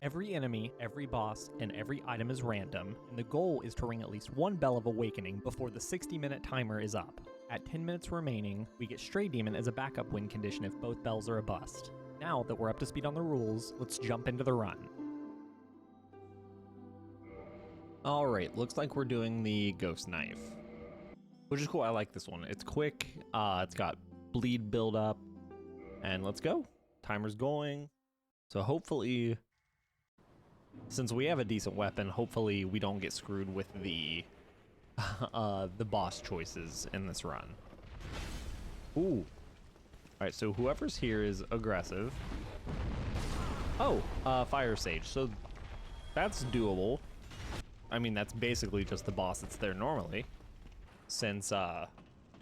Every enemy, every boss, and every item is random, and the goal is to ring at least one Bell of Awakening before the 60-minute timer is up. At 10 minutes remaining, we get Stray Demon as a backup win condition if both bells are a bust. Now that we're up to speed on the rules, let's jump into the run. Alright, looks like we're doing the Ghost Knife, which is cool. I like this one. It's quick, it's got bleed build up, and let's go. Timer's going. So hopefully, since we have a decent weapon, hopefully we don't get screwed with the boss choices in this run. Ooh. Alright, so whoever's here is aggressive. Oh, Fire Sage. So that's doable. I mean, that's basically just the boss that's there normally, since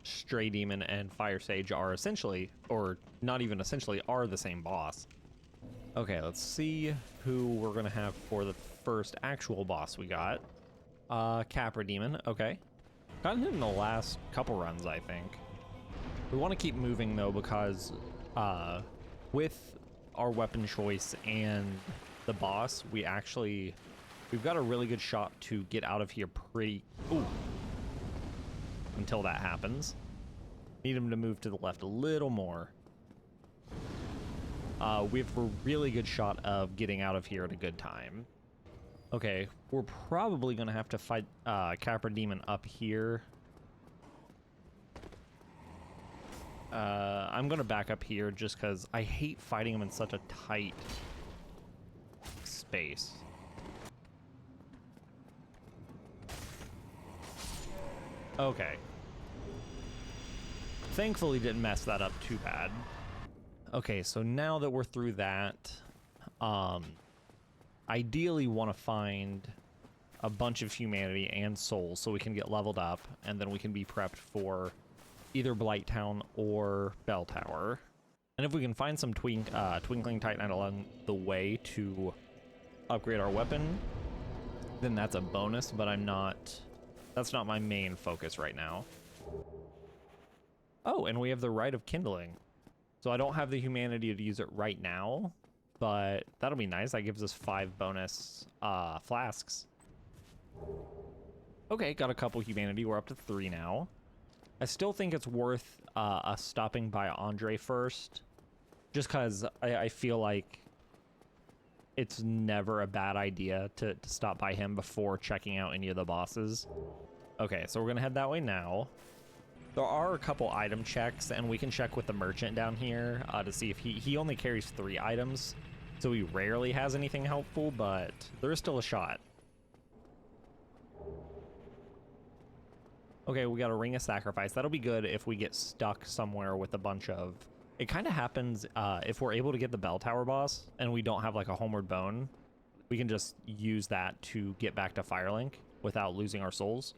Stray Demon and Fire Sage are essentially, or not even essentially, are the same boss. Okay, let's see who we're gonna have for the first actual boss we got. Capra Demon, okay. Gotten him in the last couple runs, I think. We want to keep moving though, because with our weapon choice and the boss, we've got a really good shot to get out of here pretty... Ooh. Until that happens. Need him to move to the left a little more. We have a really good shot of getting out of here at a good time. Okay, we're probably going to have to fight Capra Demon up here. I'm going to back up here just because I hate fighting him in such a tight space. Okay. Thankfully didn't mess that up too bad. Okay, so now that we're through that, ideally want to find a bunch of humanity and souls so we can get leveled up, and then we can be prepped for either Blighttown or Bell Tower. And if we can find some Twinkling Titanite along the way to upgrade our weapon, then that's a bonus, but that's not my main focus right now. Oh, and we have the Rite of Kindling. So I don't have the humanity to use it right now, but that'll be nice. That gives us 5 bonus flasks. Okay, got a couple humanity. We're up to 3 now. I still think it's worth us stopping by Andre first, just because I feel like it's never a bad idea to stop by him before checking out any of the bosses. Okay, so we're going to head that way now. There are a couple item checks, and we can check with the merchant down here to see if he only carries 3 items, so he rarely has anything helpful, but there is still a shot. Okay, we got a Ring of Sacrifice. That'll be good if we get stuck somewhere with a bunch of... It kind of happens if we're able to get the Bell Tower boss and we don't have like a Homeward Bone, we can just use that to get back to Firelink without losing our souls.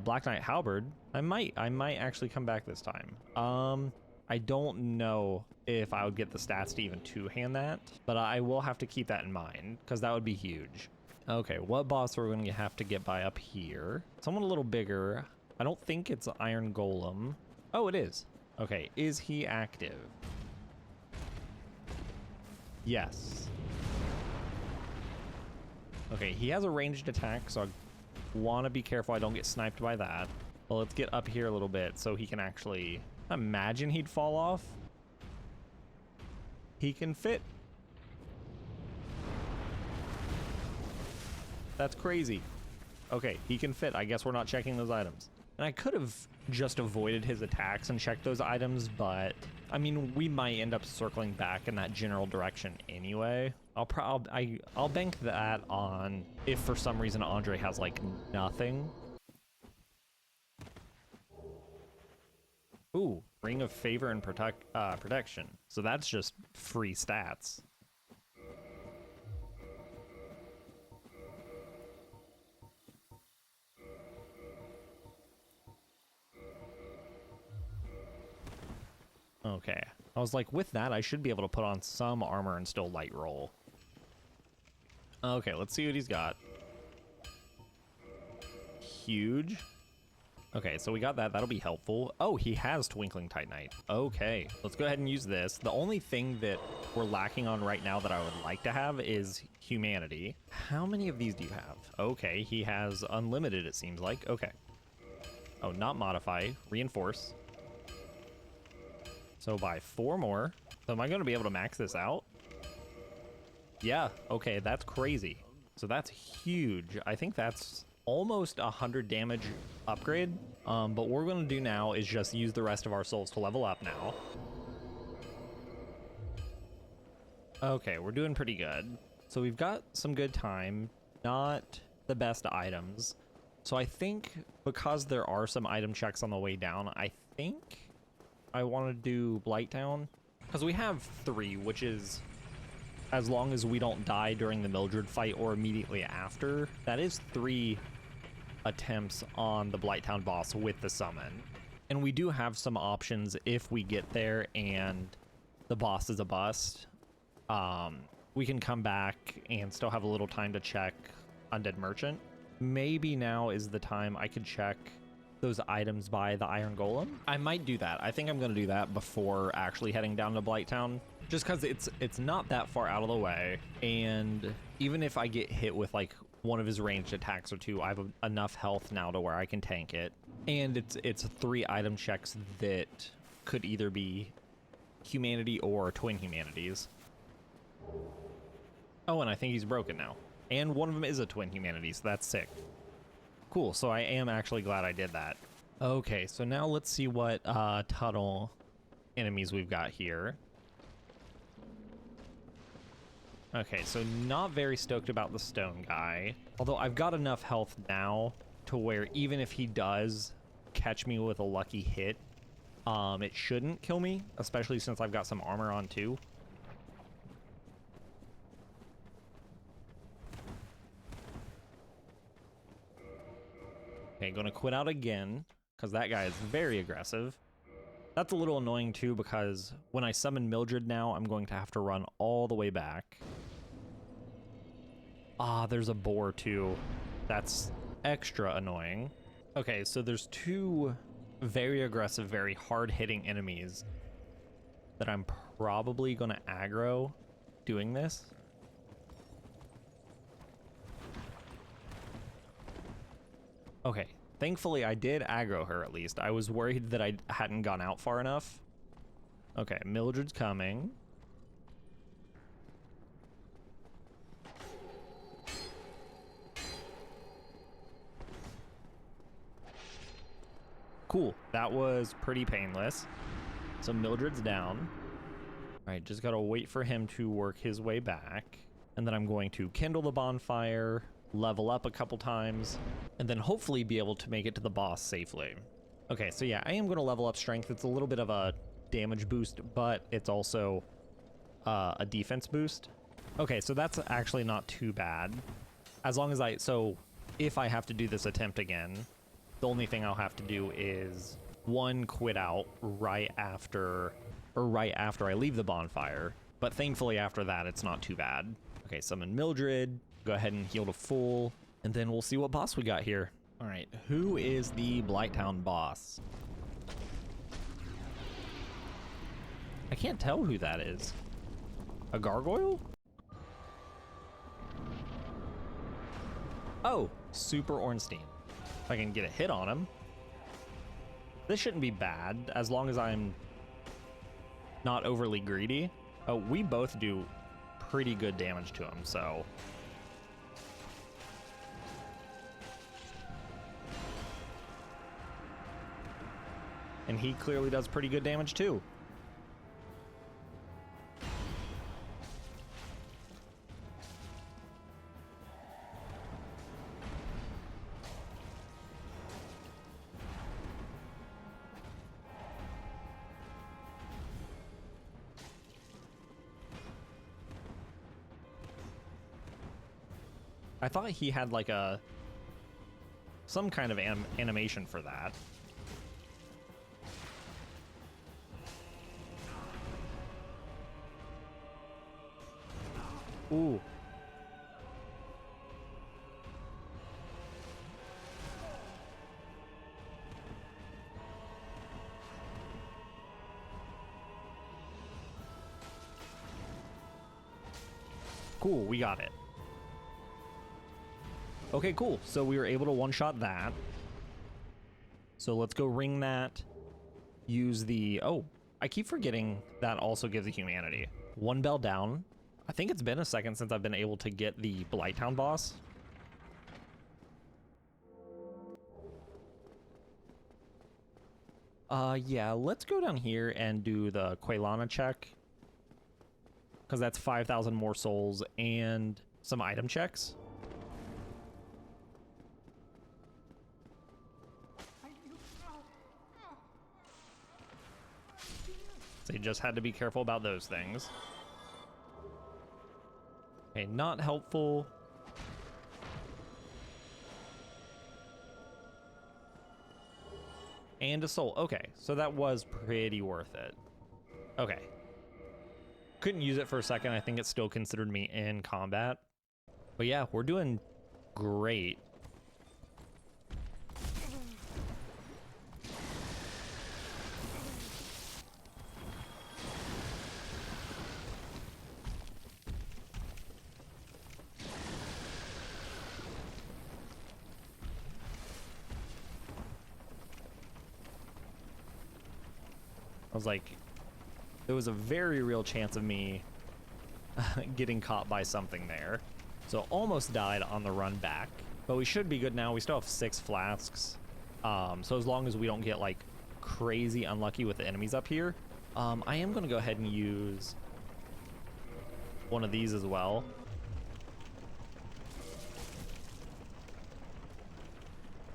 Black Knight Halberd. I might actually come back this time. I don't know if I would get the stats to even two-hand that, but I will have to keep that in mind because that would be huge. Okay, what boss are we going to have to get by up here? Someone a little bigger. I don't think it's Iron Golem. Oh, it is. Okay, is he active? Yes. Okay, he has a ranged attack, so I want to be careful I don't get sniped by that. Well, let's get up here a little bit so he can actually... Imagine he'd fall off. He can fit. That's crazy. Okay, he can fit. I guess we're not checking those items. And I could have just avoided his attacks and checked those items, but I mean, we might end up circling back in that general direction anyway. I'll bank that on if for some reason Andre has like nothing. Ooh, Ring of Favor and Protection. So that's just free stats. Okay, I was like, with that, I should be able to put on some armor and still light roll. Okay, let's see what he's got. Huge. Okay, so we got that. That'll be helpful. Oh, he has Twinkling Titanite. Okay, let's go ahead and use this. The only thing that we're lacking on right now that I would like to have is humanity. How many of these do you have? Okay, he has unlimited, it seems like. Okay. Oh, not modify, reinforce. So buy 4 more. So am I going to be able to max this out? Yeah, okay, that's crazy. So that's huge. I think that's almost 100 damage upgrade. But what we're going to do now is just use the rest of our souls to level up now. Okay, we're doing pretty good. So we've got some good time, not the best items. So I think because there are some item checks on the way down, I think I want to do Blighttown. Because we have 3, which is, as long as we don't die during the Mildred fight or immediately after, that is 3 attempts on the Blighttown boss with the summon. And we do have some options if we get there and the boss is a bust. We can come back and still have a little time to check Undead Merchant. Maybe now is the time I could check those items by the Iron Golem. I might do that. I think I'm going to do that before actually heading down to Blighttown, just because it's not that far out of the way. And even if I get hit with like one of his ranged attacks or 2, I have enough health now to where I can tank it. And it's 3 item checks that could either be humanity or twin humanities. Oh, and I think he's broken now. And one of them is a twin humanity, so that's sick. Cool, so I am actually glad I did that. Okay, so now let's see what tunnel enemies we've got here. Okay, so not very stoked about the stone guy. Although I've got enough health now to where even if he does catch me with a lucky hit, it shouldn't kill me, especially since I've got some armor on too. Okay, gonna quit out again, because that guy is very aggressive. That's a little annoying too, because when I summon Mildred now, I'm going to have to run all the way back. Ah, there's a boar too. That's extra annoying. Okay, so there's 2 very aggressive, very hard-hitting enemies that I'm probably gonna aggro doing this. Okay, thankfully I did aggro her at least. I was worried that I hadn't gone out far enough. Okay, Mildred's coming. Cool, that was pretty painless. So Mildred's down. All right, just gotta wait for him to work his way back. And then I'm going to kindle the bonfire, level up a couple times, and then hopefully be able to make it to the boss safely. Okay, so yeah, I am going to level up strength. It's a little bit of a damage boost, but it's also a defense boost. Okay, so that's actually not too bad. As long as so if I have to do this attempt again, the only thing I'll have to do is 1, quit out right after I leave the bonfire. But thankfully after that, it's not too bad. Okay, summon Mildred. Go ahead and heal to full, and then we'll see what boss we got here. All right, who is the Blighttown boss? I can't tell who that is. A gargoyle? Oh, Super Ornstein. If I can get a hit on him. This shouldn't be bad, as long as I'm not overly greedy. Oh, we both do pretty good damage to him, so... And he clearly does pretty good damage too. I thought he had like some kind of animation for that. Ooh. cool, we got it. Okay, cool. So we were able to one-shot that. So let's go ring that. Use the... Oh, I keep forgetting that also gives a humanity. One bell down. I think it's been a second since I've been able to get the Blighttown boss. Yeah, let's go down here and do the Quelana check. Because that's 5,000 more souls and some item checks. So you just had to be careful about those things. Okay, not helpful. And a soul. Okay, so that was pretty worth it. Okay. Couldn't use it for a second. I think it still considered me in combat. But yeah, we're doing great. I was like, there was a very real chance of me getting caught by something there. So almost died on the run back, but we should be good now. We still have 6 flasks. So as long as we don't get like crazy unlucky with the enemies up here, I am going to go ahead and use one of these as well.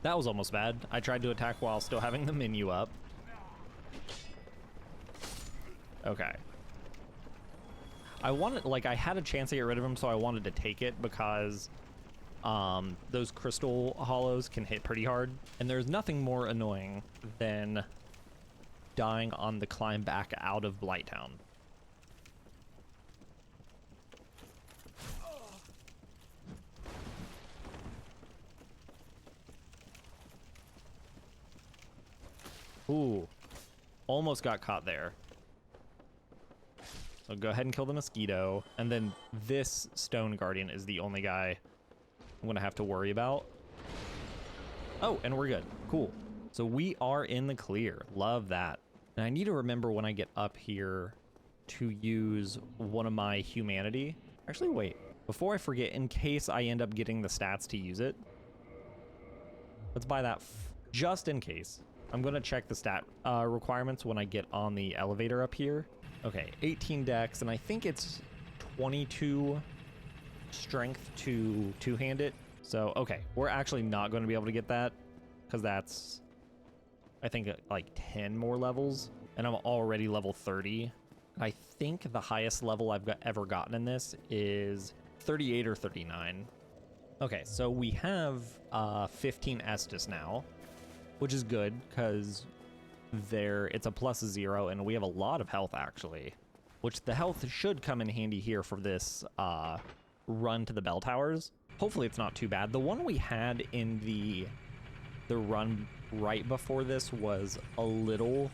That was almost bad. I tried to attack while still having the menu up. Okay. I wanted, like, I had a chance to get rid of him, so I wanted to take it because those crystal hollows can hit pretty hard. And there's nothing more annoying than dying on the climb back out of Blighttown. Ooh. Almost got caught there. So go ahead and kill the mosquito. And then this stone guardian is the only guy I'm gonna have to worry about. Oh, and we're good. Cool. So we are in the clear. Love that. And I need to remember when I get up here to use one of my humanity. Actually, wait. Before I forget, in case I end up getting the stats to use it, let's buy that just in case. I'm gonna check the stat requirements when I get on the elevator up here. Okay, 18 dex, and I think it's 22 strength to two-hand it. So, okay, we're actually not going to be able to get that because that's, I think, like 10 more levels, and I'm already level 30. I think the highest level I've ever gotten in this is 38 or 39. Okay, so we have 15 Estus now, which is good because it's a +0 and we have a lot of health actually, which the health should come in handy here for this run to the bell towers. Hopefully it's not too bad. The one we had in the run right before this was a little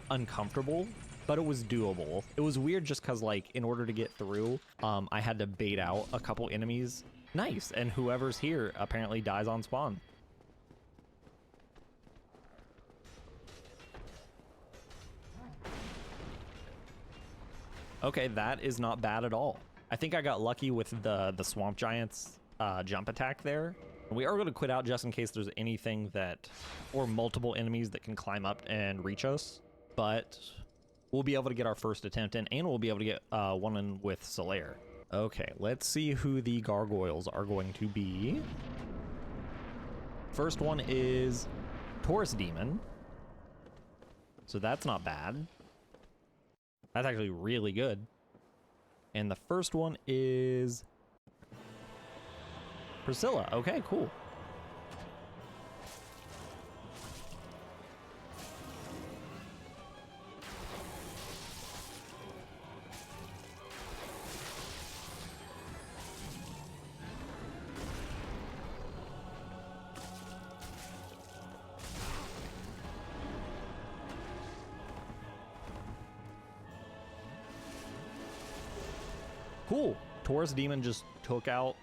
uncomfortable, but it was doable. It was weird just because, like, in order to get through, I had to bait out a couple enemies. Nice, and whoever's here apparently dies on spawn. Okay, that is not bad at all. I think I got lucky with the swamp giant's jump attack there. We are going to quit out just in case there's anything that, or multiple enemies that can climb up and reach us. But we'll be able to get our first attempt in, and we'll be able to get one in with Solaire. Okay, let's see who the gargoyles are going to be. First one is Taurus Demon. So that's not bad. That's actually really good. And the first one is Priscilla. Okay, cool. Cool. Taurus Demon just took out...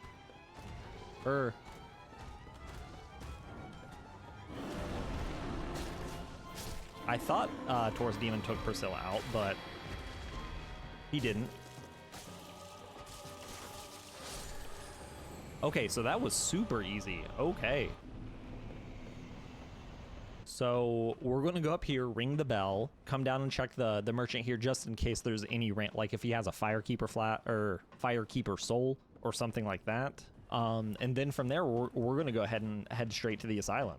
I thought Taurus Demon took Priscilla out, but he didn't. Okay, so that was super easy. Okay. So we're going to go up here, ring the bell, come down and check the merchant here just in case there's any like if he has a Firekeeper flat or Firekeeper soul or something like that. And then from there, we're going to go ahead and head straight to the asylum.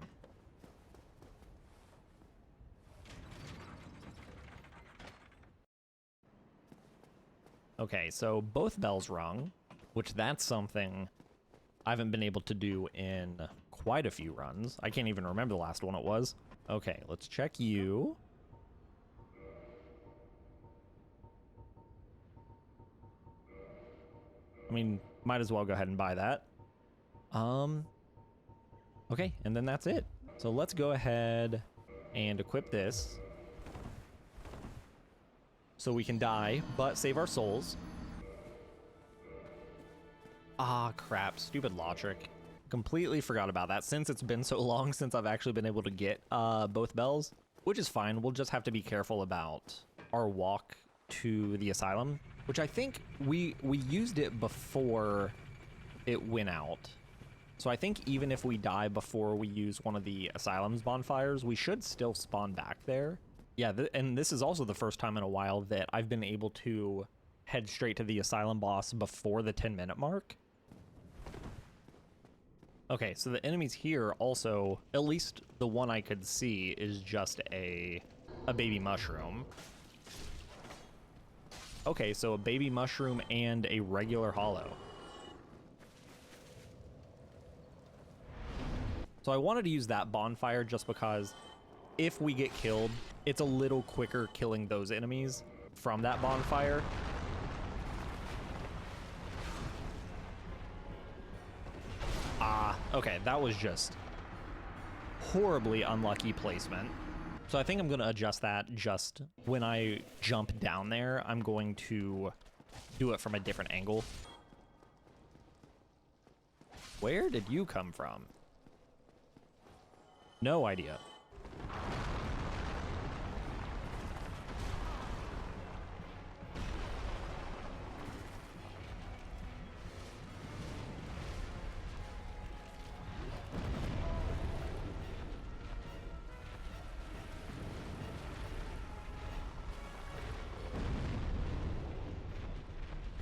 Okay, so both bells rung, which that's something I haven't been able to do in quite a few runs. I can't even remember the last one it was. Okay, let's check you. I mean, might as well go ahead and buy that. Okay, and then that's it. So let's go ahead and equip this so we can die, but save our souls. Ah, crap. Stupid logic. Completely forgot about that since it's been so long since I've actually been able to get both bells, which is fine. We'll just have to be careful about our walk to the asylum, which I think we used it before it went out. So I think even if we die before we use one of the asylum's bonfires, we should still spawn back there. Yeah, and this is also the first time in a while that I've been able to head straight to the asylum boss before the 10-minute mark. Okay, so the enemies here also, at least the one I could see, is just a baby mushroom. Okay, so a baby mushroom and a regular hollow. So I wanted to use that bonfire just because if we get killed, it's a little quicker killing those enemies from that bonfire. Okay, that was just horribly unlucky placement. So I think I'm going to adjust that just when I jump down there. I'm going to do it from a different angle. Where did you come from? No idea.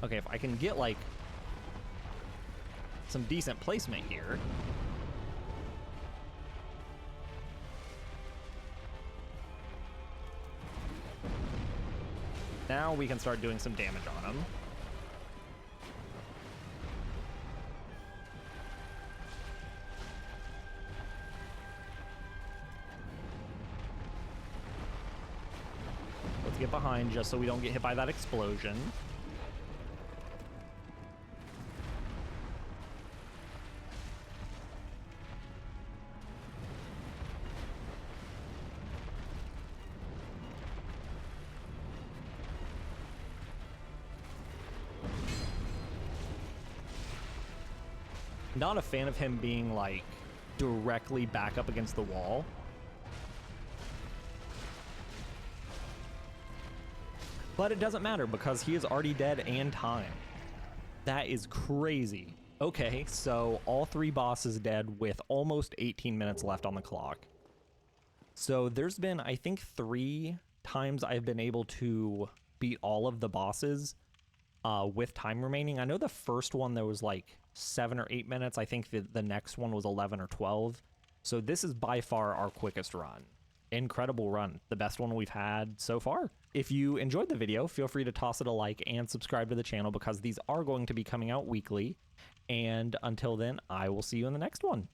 Okay, if I can get, like, some decent placement here. Now we can start doing some damage on him. Let's get behind just so we don't get hit by that explosion. Not a fan of him being, like, directly back up against the wall. But it doesn't matter because he is already dead and time. That is crazy. Okay, so all three bosses dead with almost 18 minutes left on the clock. So there's been, I think, 3 times I've been able to beat all of the bosses with time remaining. I know the first one there was like 7 or 8 minutes. I think the next one was 11 or 12. So this is by far our quickest run. Incredible run. The best one we've had so far. If you enjoyed the video, feel free to toss it a like and subscribe to the channel because these are going to be coming out weekly. And until then, I will see you in the next one.